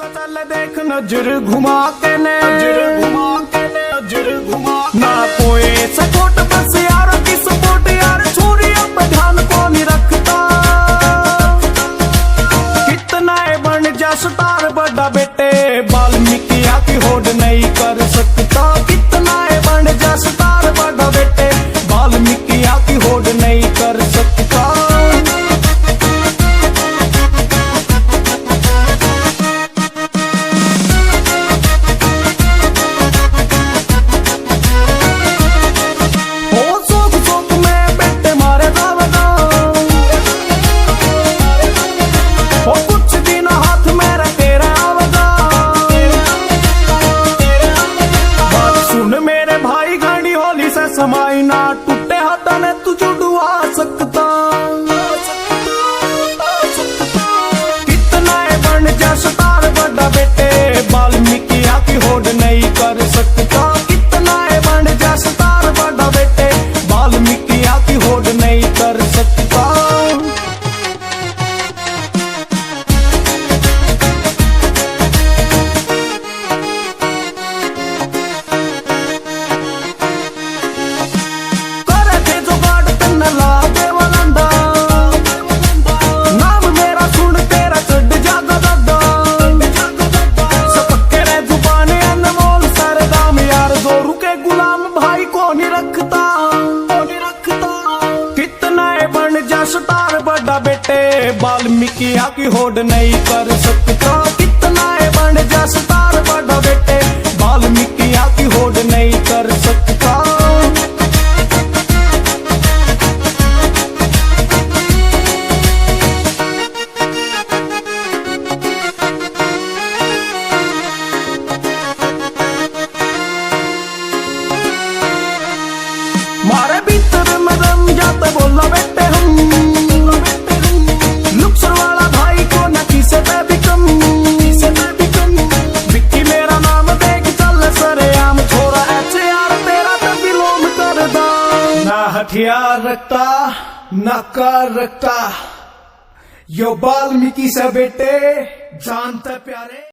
चल देख नजर घुमा के नजर घुमा ना कोई सपोर्ट बस यार की सपोर्ट यार छोरी अब ध्यान को नहीं रखता। कितना है बन जा स्टार बड़ा बेटे वाल्मीकि की होड़ नहीं कर सकता। कितना है बन जा स्टार बड़ा बेटे वाल्मीकि की होड़ नहीं कर सकता। समाई ना टूटे हाथा ने तुझे डुआ सकता। कितना है बन जा स्टार बड़ा बेटे वाल्मीकि की होड़ नहीं कर सकता। कितना है बन जा स्टार बड़ा बेटे वाल्मीकि की होड़ नहीं कर सकता। स्टार बड़ा बेटे वाल्मीकि की होड़ नहीं कर सकता। कितना है बन जा स्टार बड़ा बेटे वाल्मीकि की होड़ नहीं कर सकता। मारे भीतर में दम जाते बोला बेटे हथियार रखता नकार रखता। यो वाल्मीकि से बेटे जानते प्यारे।